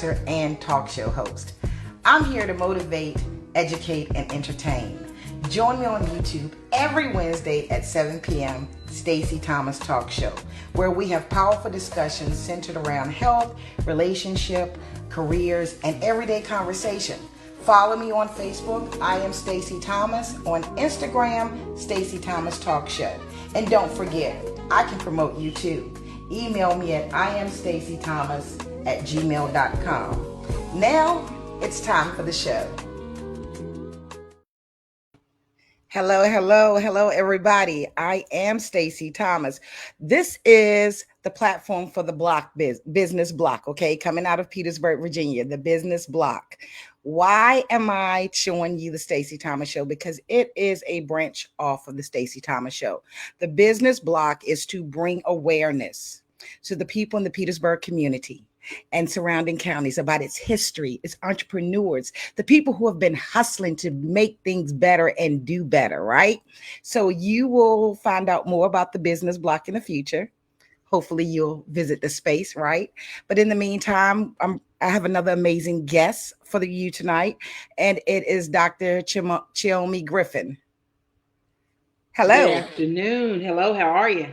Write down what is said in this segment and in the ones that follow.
and talk show host. I'm here to motivate, educate, and entertain. Join me on YouTube every Wednesday at 7 p.m. Stacey Thomas Talk Show, where we have powerful discussions centered around health, relationship, careers, and everyday conversation. Follow me on Facebook, I am Stacey Thomas. On Instagram, Stacey Thomas Talk Show. And don't forget, I can promote you too. Email me at iamstaceythomas@gmail.com. Now, it's time for the show. Hello, everybody. I am Stacey Thomas. This is the platform for the block business block, okay? Coming out of Petersburg, Virginia, the business block. Why am I showing you the Stacey Thomas Show? Because it is a branch off of the Stacey Thomas Show. The business block is to bring awareness to the people in the Petersburg community and surrounding counties about its history, its entrepreneurs, the people who have been hustling to make things better and do better, right? So you will find out more about the business block in the future. Hopefully you'll visit the space, right? But in the meantime, I have another amazing guest for you tonight, and it is Dr. Chioma Griffin. Hello. Good afternoon. Hello, how are you?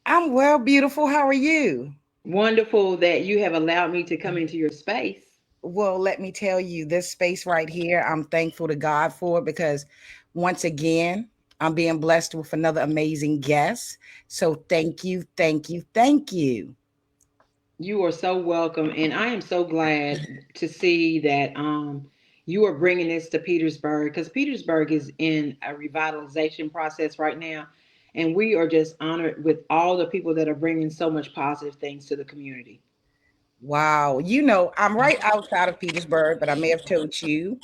I'm well, beautiful. How are you? Wonderful that you have allowed me to come into your space. Well, let me tell you, this space right here, I'm thankful to God for, because once again, I'm being blessed with another amazing guest. So thank you. You are so welcome, and I am so glad to see that you are bringing this to Petersburg, because Petersburg is in a revitalization process right now, and we are just honored with all the people that are bringing so much positive things to the community. Wow. I'm right outside of Petersburg, but I may have told you.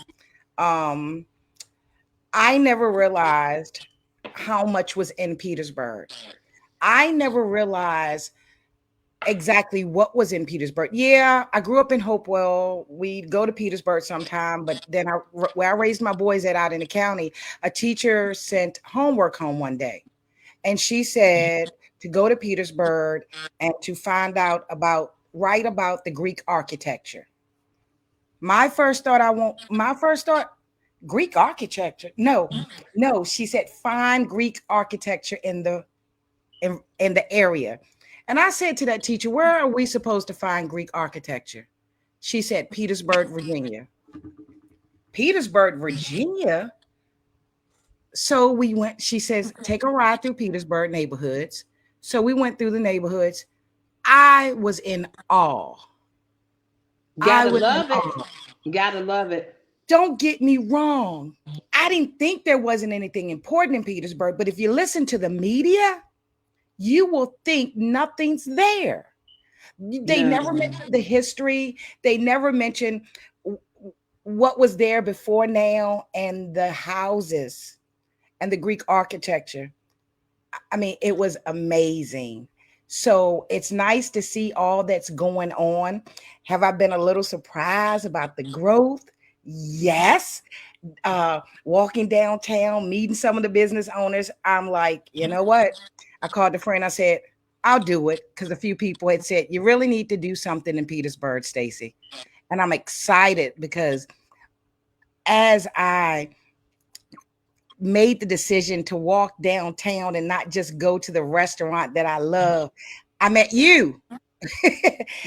Um, I never realized how much was in Petersburg. I never realized exactly what was in Petersburg. Yeah, I grew up in Hopewell. We'd go to Petersburg sometime, but then where I raised my boys out in the county, a teacher sent homework home one day, and she said to go to Petersburg and to find out write about the Greek architecture. My first thought, Greek architecture. No, she said find Greek architecture in the area. And I said to that teacher, where are we supposed to find Greek architecture? She said, Petersburg, Virginia. Petersburg, Virginia? So we went, she says, take a ride through Petersburg neighborhoods. So we went through the neighborhoods. I was in awe. Gotta love it. Gotta love it. Don't get me wrong. I didn't think there wasn't anything important in Petersburg, but if you listen to the media, you will think nothing's there. They never mentioned the history. They never mentioned what was there before now, and the houses and the Greek architecture. I mean, it was amazing. So it's nice to see all that's going on. Have I been a little surprised about the growth? Yes. Walking downtown, meeting some of the business owners, I'm like, you know what? I called a friend. I said, I'll do it, because a few people had said, you really need to do something in Petersburg, Stacey. And I'm excited because as I made the decision to walk downtown and not just go to the restaurant that I love, I met you.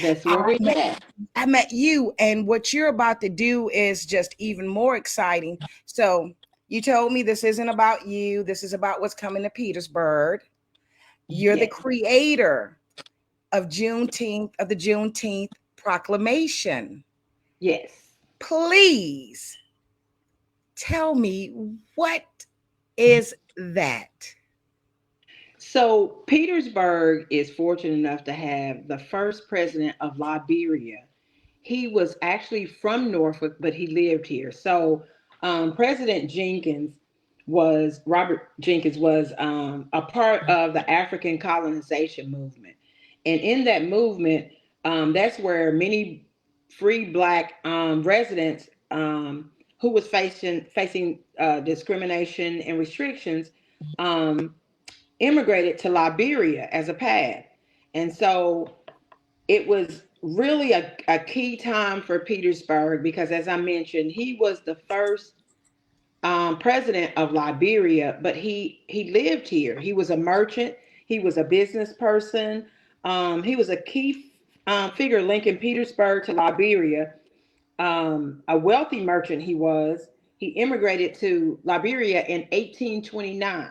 That's where we met. I met you, and what you're about to do is just even more exciting. So you told me this isn't about you. This is about what's coming to Petersburg. You're the creator of the Juneteenth Proclamation. Yes. Please tell me, what is that? So Petersburg is fortunate enough to have the first president of Liberia. He was actually from Norfolk, but he lived here. So President Robert Jenkins was a part of the African colonization movement. And in that movement, that's where many free black residents who was facing discrimination and restrictions um, immigrated to Liberia as a pad. And so it was really a key time for Petersburg because, as I mentioned, he was the first president of Liberia, but he lived here. He was a merchant. He was a business person. He was a key figure linking Petersburg to Liberia. A wealthy merchant he was. He immigrated to Liberia in 1829.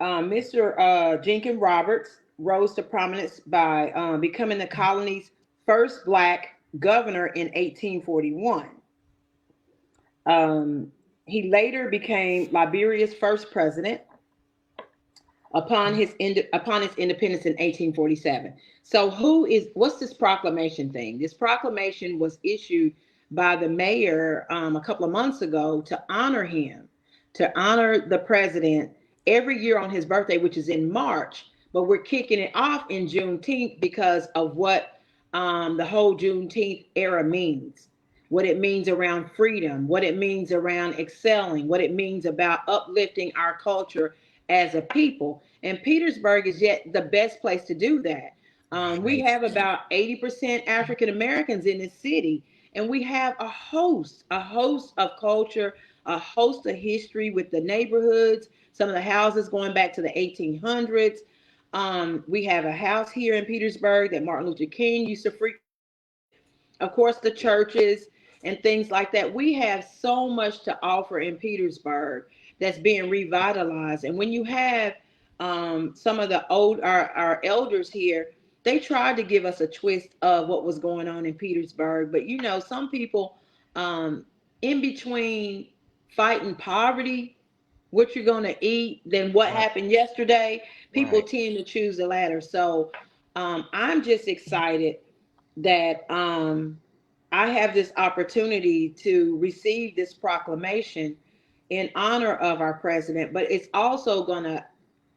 Mr. Jenkins Roberts rose to prominence by becoming the colony's first black governor in 1841. Um, he later became Liberia's first president upon its independence in 1847. So what's this proclamation thing? This proclamation was issued by the mayor a couple of months ago to honor him, to honor the president every year on his birthday, which is in March. But we're kicking it off in Juneteenth because of what the whole Juneteenth era means, what it means around freedom, what it means around excelling, what it means about uplifting our culture as a people. And Petersburg is yet the best place to do that. We Right. have about 80% African Americans in this city, and we have a host of culture, a host of history with the neighborhoods, some of the houses going back to the 1800s. We have a house here in Petersburg that Martin Luther King used to frequent. Of course, the churches and things like that. We have so much to offer in Petersburg that's being revitalized. And when you have some of the our elders here, they tried to give us a twist of what was going on in Petersburg. But some people, um, in between fighting poverty, what you're going to eat, than what Right. happened yesterday, people Right. tend to choose the latter. So I'm just excited that I have this opportunity to receive this proclamation in honor of our president, but it's also going to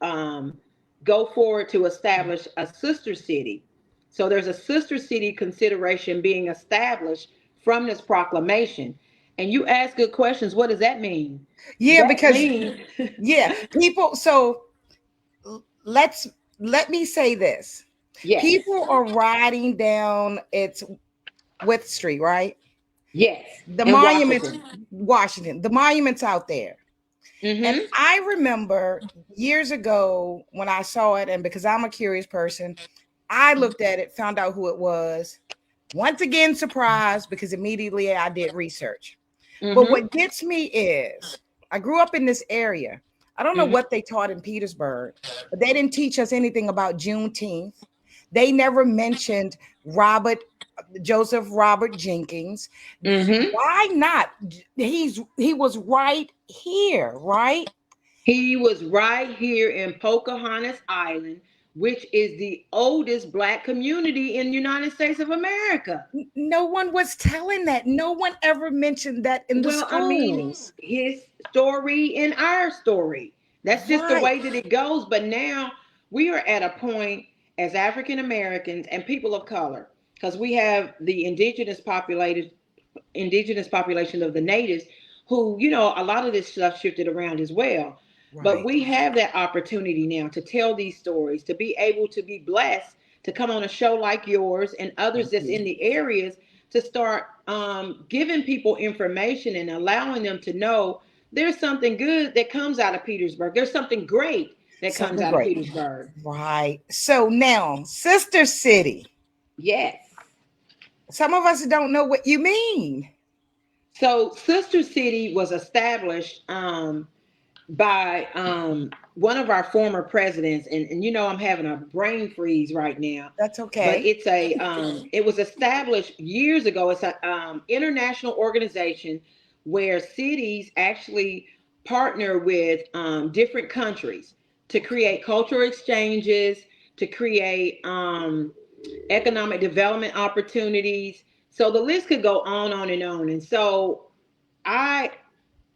um, go forward to establish a sister city. So there's a sister city consideration being established from this proclamation. And you ask good questions. What does that mean? Yeah, That because means, yeah, people. So let's let me say this: yes, people are riding down it's Width Street, right? yes, The in monuments, Washington. Washington, the monuments out there. And Mm-hmm. I remember years ago when I saw it, and because I'm a curious person, I looked at it, found out who it was. Once again, surprised because immediately I did research. But Mm-hmm. what gets me is I grew up in this area. I don't know Mm-hmm. what they taught in Petersburg, but they didn't teach us anything about Juneteenth. They never mentioned Robert Joseph Robert Jenkins. Mm-hmm. Why not? He was right here, right? He was right here in Pocahontas Island, which is the oldest black community in the United States of America. No one was telling that. No one ever mentioned that in the Well, I mean, schools. his story and our story. That's just the Right, way that it goes. But now we are at a point as African Americans and people of color, because we have the indigenous population of the natives who, a lot of this stuff shifted around as well. But right. we have that opportunity now to tell these stories, to be able to be blessed to come on a show like yours and others Thank that's you. in the areas to start giving people information and allowing them to know there's something good that comes out of Petersburg. There's something great that comes Something out of great. Petersburg. Right. So now, Sister City. Yes. Some of us don't know what you mean. So Sister City was established by one of our former presidents, and I'm having a brain freeze right now, That's but okay. it was established years ago. It's a international organization where cities actually partner with different countries to create cultural exchanges, to create economic development opportunities. So the list could go on and on. And so I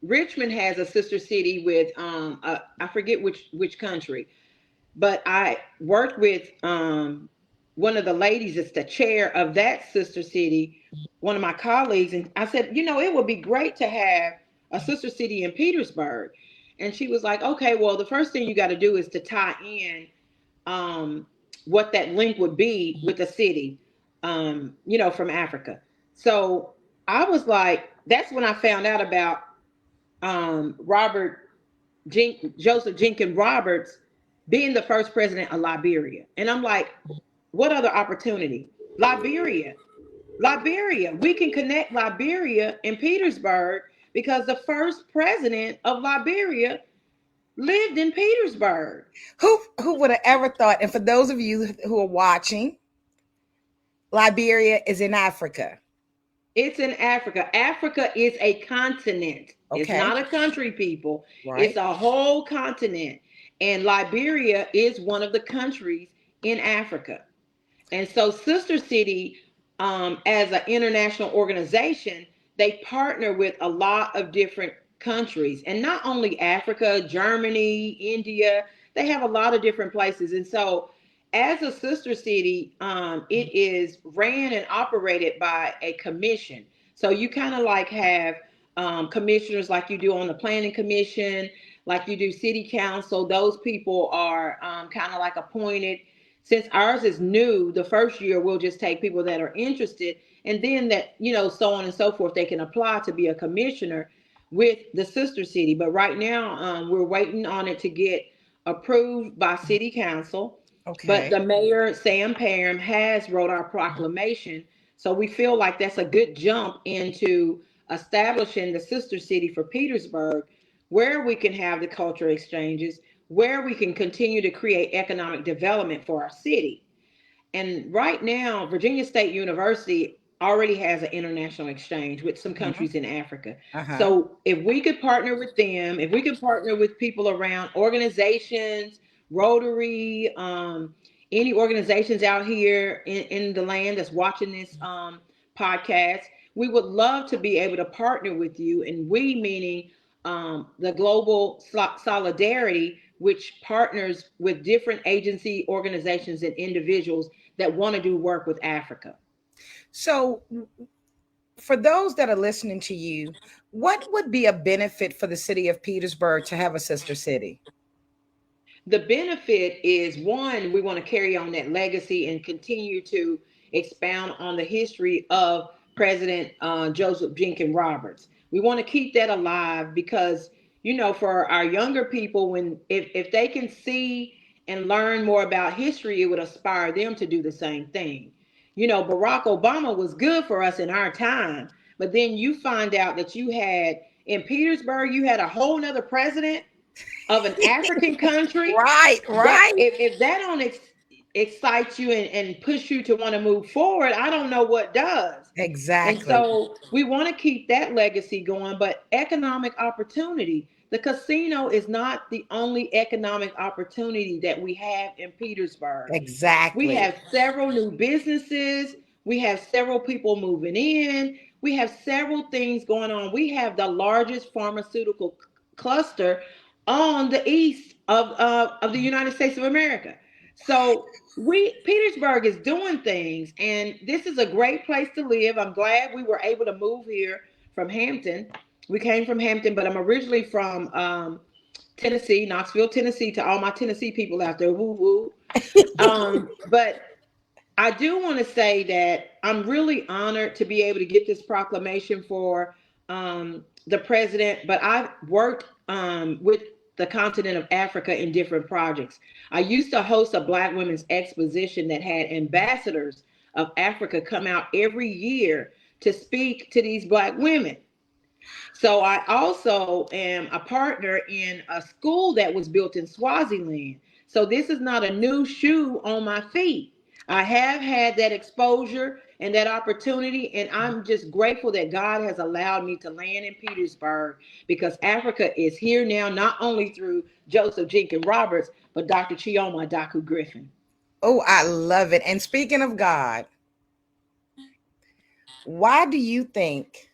Richmond has a sister city with I forget which country, but I worked with one of the ladies that's the chair of that sister city, one of my colleagues, and I said, it would be great to have a sister city in Petersburg. And she was like, okay, well, the first thing you got to do is to tie in um, what that link would be with the city. from Africa. So I was like, that's when I found out about Joseph Jenkins Roberts being the first president of Liberia. And I'm like, what other opportunity? Liberia. Liberia. We can connect Liberia and Petersburg because the first president of Liberia lived in Petersburg. Who would have ever thought? And for those of you who are watching, Liberia is in Africa. It's in Africa. Africa is a continent. It's Okay. not a country, people. It's Right. a whole continent. And Liberia is one of the countries in Africa. And so Sister City, as an international organization, they partner with a lot of different countries, and not only Africa, Germany, India. They have a lot of different places. And so, as a sister city, it is ran and operated by a commission. So you kind of like have commissioners like you do on the planning commission, like you do city council. Those people are kind of like appointed. Since ours is new, the first year we'll just take people that are interested, and then that, so on and so forth, they can apply to be a commissioner with the sister city. But right now, we're waiting on it to get approved by city council. But Okay. the mayor, Sam Parham, has wrote our proclamation. So we feel like that's a good jump into establishing the sister city for Petersburg, where we can have the cultural exchanges, where we can continue to create economic development for our city. And right now, Virginia State University already has an international exchange with some Mhm. countries in Africa. Uh-huh. So if we could partner with them, if we could partner with people around organizations, Rotary, any organizations out here in the land that's watching this podcast, we would love to be able to partner with you. And we, meaning the global solidarity, which partners with different agency organizations and individuals that want to do work with Africa. So, for those that are listening to you, what would be a benefit for the city of Petersburg to have a sister city? The benefit is, one, we want to carry on that legacy and continue to expound on the history of President Joseph Jenkins Roberts. We want to keep that alive because, for our younger people, when if they can see and learn more about history, it would inspire them to do the same thing. Barack Obama was good for us in our time, but then you find out that you had in Petersburg, you had a whole nother president of an African country. Right, That right. if that don't excite you and push you to want to move forward, I don't know what does. And Exactly. so we want to keep that legacy going, but economic opportunity. The casino is not the only economic opportunity that we have in Petersburg. We Exactly. have several new businesses. We have several people moving in. We have several things going on. We have the largest pharmaceutical cluster on the east of the United States of America. So Petersburg is doing things, and this is a great place to live. I'm glad we were able to move here from Hampton. We came from Hampton, but I'm originally from Tennessee, Knoxville, Tennessee. To all my Tennessee people out there, woo woo. But I do want to say that I'm really honored to be able to get this proclamation for the president. But I've worked with the continent of Africa in different projects. I used to host a Black Women's Exposition that had ambassadors of Africa come out every year to speak to these Black women. So I also am a partner in a school that was built in Swaziland. So this is not a new shoe on my feet. I have had that exposure and that opportunity, and I'm just grateful that God has allowed me to land in Petersburg because Africa is here now, not only through Joseph Jenkins Roberts, but Dr. Chioma Adaku Griffin. Oh, I love it. And speaking of God, why do you think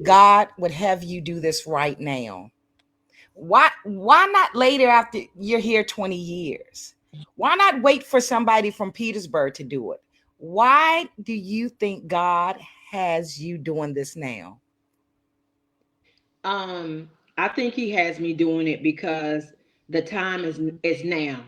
God would have you do this right now? Why not later after you're here 20 years? Why not wait for somebody from Petersburg to do it? Why do you think God has you doing this now? I think he has me doing it because the time is now.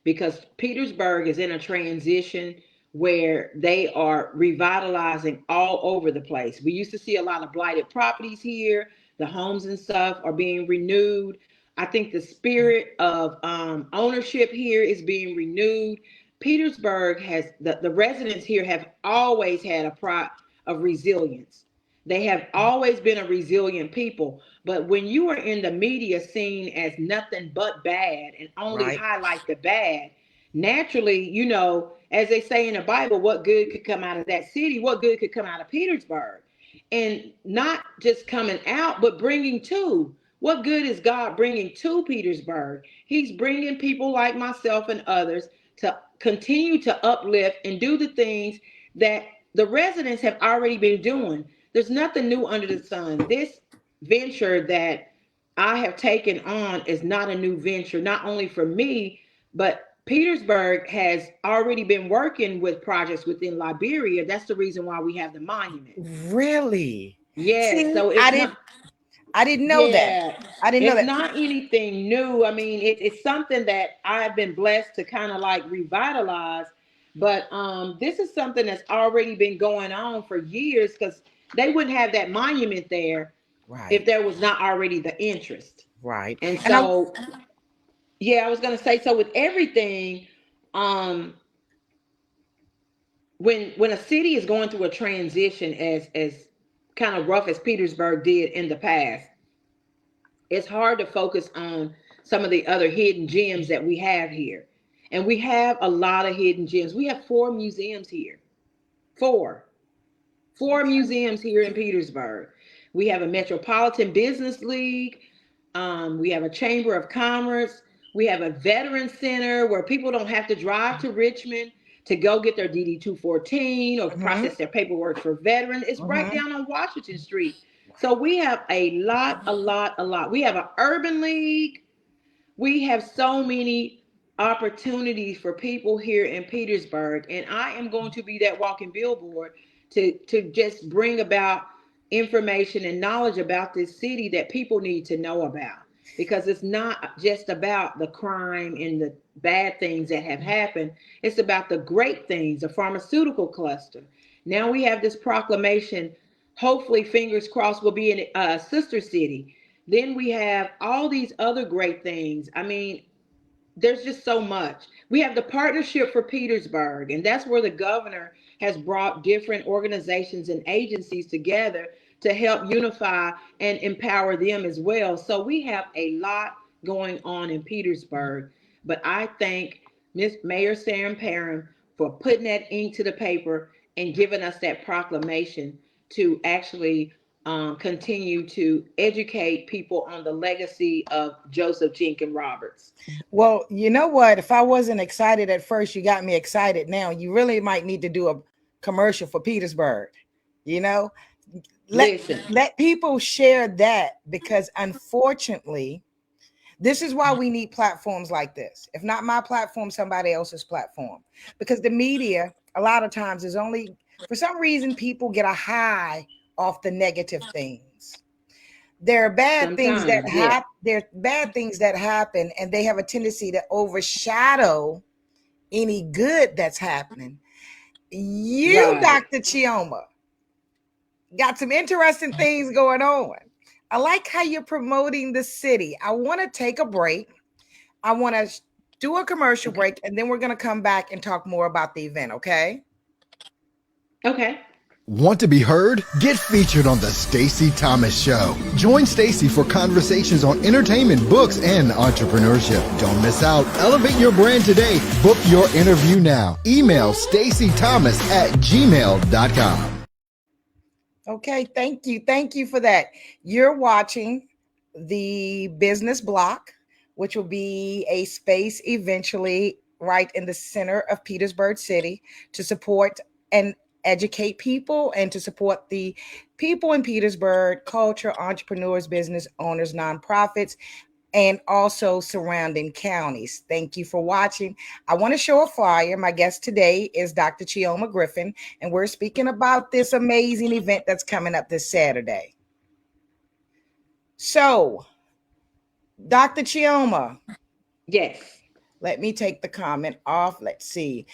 Because Petersburg is in a transition. where they are revitalizing all over the place. We used to see a lot of blighted properties here. The homes and stuff are being renewed. I think the spirit of ownership here is being renewed. Petersburg has the residents here have always had a pride of resilience. They have always been a resilient people. But when you are in the media seen as nothing but bad and only Right. highlight the bad, naturally, as they say in the Bible, what good could come out of that city? What good could come out of Petersburg? And not just coming out, but bringing to. What good is God bringing to Petersburg? He's bringing people like myself and others to continue to uplift and do the things that the residents have already been doing. There's nothing new under the sun. This venture that I have taken on is not a new venture, not only for me, but Petersburg has already been working with projects within Liberia. That's the reason why we have the monument. Really? Yes, See, so it's not. I didn't know that. Yeah, I didn't know it's that. not anything new. I mean, it's something that I've been blessed to kind of like revitalize. But this is something that's already been going on for years because they wouldn't have that monument there if Right. there was not already the interest. Right. And And I so, yeah, I was gonna say so with everything, um, when a city is going through a transition as kind of rough as Petersburg did in the past, it's hard to focus on some of the other hidden gems that we have here. And we have a lot of hidden gems. We have four museums here. Four. Four museums here in Petersburg. We have a Metropolitan Business League. We have a Chamber of Commerce. We have a Veteran Center where people don't have to drive to Richmond to go get their DD 214 or mhm, process their paperwork for veteran. It's right mhm. down on Washington Street. So we have a lot, a lot, a lot. We have an urban league. We have so many opportunities for people here in Petersburg, and I am going to be that walking billboard to just bring about information and knowledge about this city that people need to know about, because it's not just about the crime and the bad things that have happened. It's about the great things, the pharmaceutical cluster. Now we have this proclamation, hopefully fingers crossed, will be in a sister city. Then we have all these other great things. I mean, there's just so much. We have the Partnership for Petersburg, and that's where the governor has brought different organizations and agencies together to help unify and empower them as well. So we have a lot going on in Petersburg. But I thank Miss Mayor Sam Parham for putting that ink to the paper and giving us that proclamation to actually continue to educate people on the legacy of Joseph Jenkins Roberts. Well, you know what? If I wasn't excited at first, you got me excited now. You really might need to do a commercial for Petersburg. You know, let Listen, let people share that, because unfortunately, this is why we need platforms like this. If not my platform, somebody else's platform. Because the media, a lot of times, is only, for some reason, people get a high off the negative things. There are bad things that sometimes, yeah, happen. There are bad things that happen, and they have a tendency to overshadow any good that's happening. You, right. Dr. Chioma, got some interesting things going on. I like how you're promoting the city. I want to take a break. I want to do a commercial Okay. break, and then we're going to come back and talk more about the event, okay? Okay. Want to be heard? Get featured on The Stacey Thomas Show. Join Stacey for conversations on entertainment, books, and entrepreneurship. Don't miss out. Elevate your brand today. Book your interview now. Email staceythomas@gmail.com. Okay, thank you. Thank you for that. You're watching the Business Block, which will be a space eventually right in the center of Petersburg City to support and educate people and to support the people in Petersburg, culture, entrepreneurs, business owners, nonprofits, and also surrounding counties. Thank you for watching. I want to show a flyer. My guest today is Dr. Chioma Griffin, and we're speaking about this amazing event that's coming up this Saturday. So, Dr. Chioma, Yes. let me take the comment off. Let's see.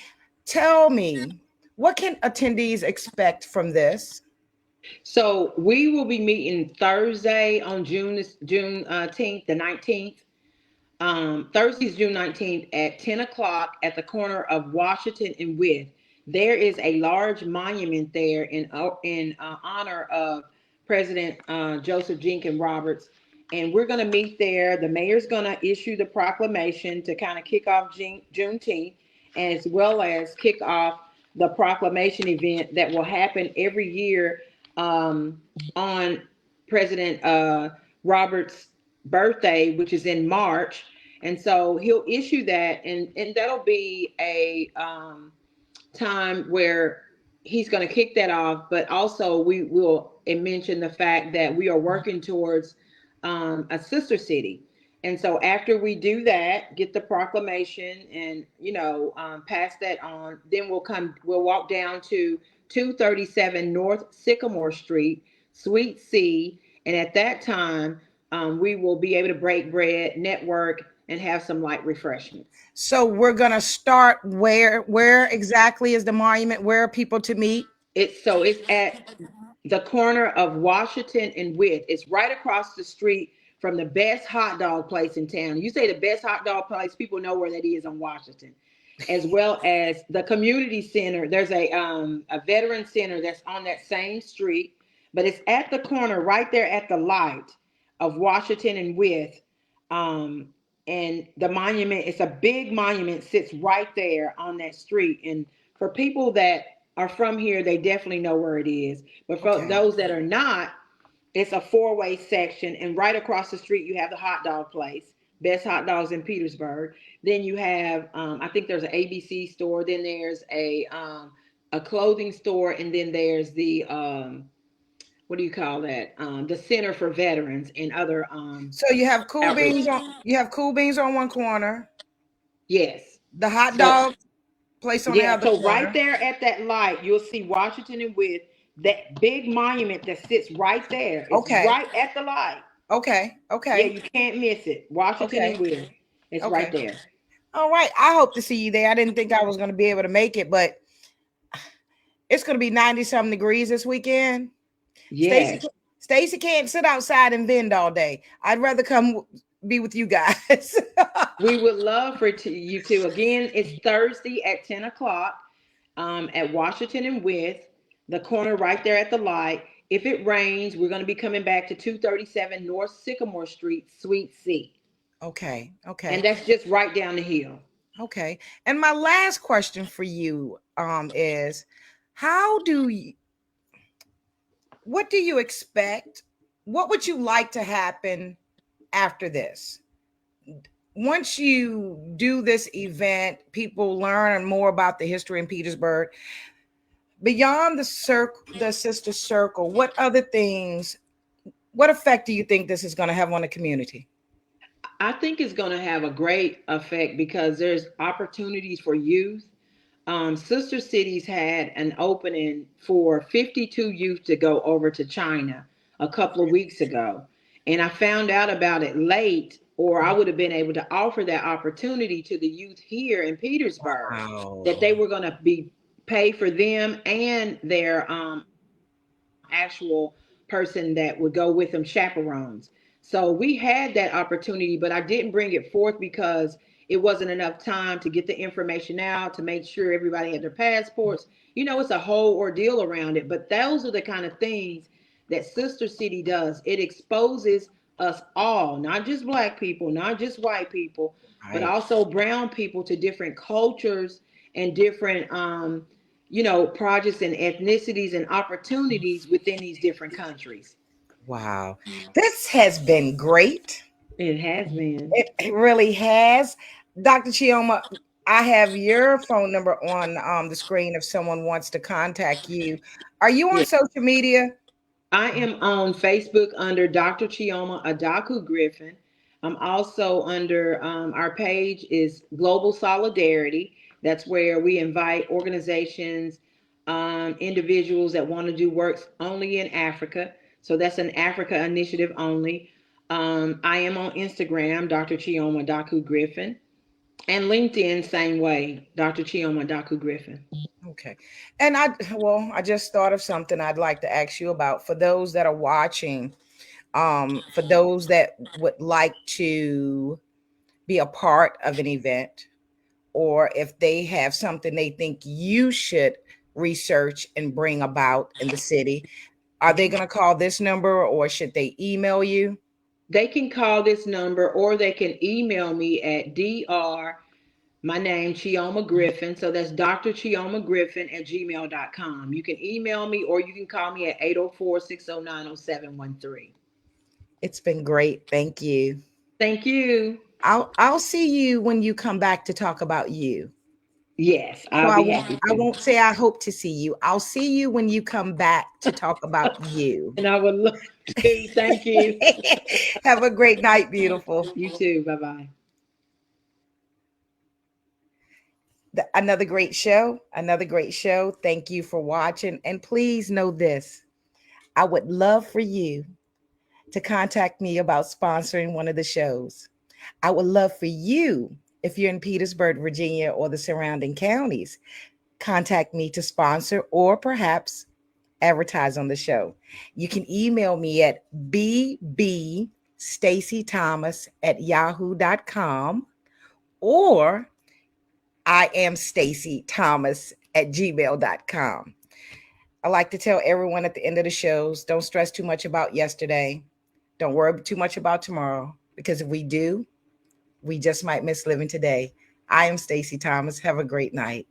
Tell me, What can attendees expect from this? So we will be meeting Thursday on Juneteenth, the 19th. Thursday's June 19th at 10 o'clock at the corner of Washington and With. There is a large monument there in honor of President Joseph Jenkins Roberts. And we're going to meet there. The mayor's going to issue the proclamation to kind of kick off Juneteenth, as well as kick off the proclamation event that will happen every year on President Roberts' birthday, which is in March. And so he'll issue that, and that'll be a time where he's going to kick that off. But also, we will mention the fact that we are working towards a sister city. And so after we do that, get the proclamation and, pass that on, then we'll walk down to 237 North Sycamore Street, Suite C. And at that time, we will be able to break bread, network, and have some light refreshments. So we're gonna start where exactly is the monument? Where are people to meet? It's at the corner of Washington and With. It's right across the street from the best hot dog place in town. You say the best hot dog place, people know where that is on Washington. As well as the community center. There's a veteran center that's on that same street, but it's at the corner right there at the light of Washington and With. And the monument, it's a big monument, sits right there on that street. And for people that are from here, they definitely know where it is. But for those that are not, it's a four-way section. And right across the street, you have the hot dog place, best hot dogs in Petersburg. Then you have, I think there's an ABC store. Then there's a clothing store. And then there's the, what do you call that? The Center for Veterans and other. So you have Cool Beans on one corner. Yes. The hot dog place on the other corner. So right there at that light, you'll see Washington and With, that big monument that sits right there. It's right at the light. Okay. Yeah, you can't miss it. Washington and With. It's right there. All right. I hope to see you there. I didn't think I was going to be able to make it, but it's going to be 90-something degrees this weekend. Yes. Stacy can't sit outside and vend all day. I'd rather come be with you guys. We would love for you to. Again, it's Thursday at 10 o'clock at Washington and With, the corner right there at the light. If it rains, we're going to be coming back to 237 North Sycamore Street, Suite C. Okay. And that's just right down the hill. Okay. And my last question for you is, what do you expect? What would you like to happen after this? Once you do this event, people learn more about the history in Petersburg. Beyond the sister circle, what effect do you think this is going to have on the community? I think it's going to have a great effect because there's opportunities for youth. Sister Cities had an opening for 52 youth to go over to China a couple of weeks ago. And I found out about it late, or I would have been able to offer that opportunity to the youth here in Petersburg. Wow. That they were going to be pay for them and their actual person that would go with them, chaperones. So we had that opportunity, but I didn't bring it forth because it wasn't enough time to get the information out, to make sure everybody had their passports. It's a whole ordeal around it, but those are the kind of things that Sister City does. It exposes us all, not just Black people, not just white people, right, but also brown people to different cultures and different, projects and ethnicities and opportunities within these different countries. Wow. This has been great. It has been. It really has. Dr. Chioma, I have your phone number on the screen if someone wants to contact you. Are you on social media? I am on Facebook under DrChioma Adaku Griffin. I'm also under our page is Global Solidarity. That's where we invite organizations, individuals that want to do works only in Africa. So that's an Africa initiative only. I am on Instagram, DrChioma Adaku Griffin. And LinkedIn, same way, Dr. Chioma Adaku Griffin. Okay. And I just thought of something I'd like to ask you about for those that are watching, for those that would like to be a part of an event, or if they have something they think you should research and bring about in the city, are they going to call this number or should they email you? They can call this number or they can email me at my name, Chioma Griffin. So that's Dr. Chioma Griffin at gmail.com. You can email me or you can call me at 804-609-0713. It's been great. Thank you. Thank you. I'll see you when you come back to talk about you. Yes, So I'll be happy I to. won't say I hope to see you. I'll see you when you come back to talk about you. And I would love to. Thank you. Have a great night, beautiful. You too. Bye-bye. Another great show. Another great show. Thank you for watching. And please know this. I would love for you to contact me about sponsoring one of the shows. I would love for you, if you're in Petersburg, Virginia, or the surrounding counties, contact me to sponsor or perhaps advertise on the show. You can email me at bbstacythomas@yahoo.com or I am Stacy Thomas at gmail.com. I like to tell everyone at the end of the shows, don't stress too much about yesterday. Don't worry too much about tomorrow, because if we do, we just might miss living today. I am Stacy Thomas. Have a great night.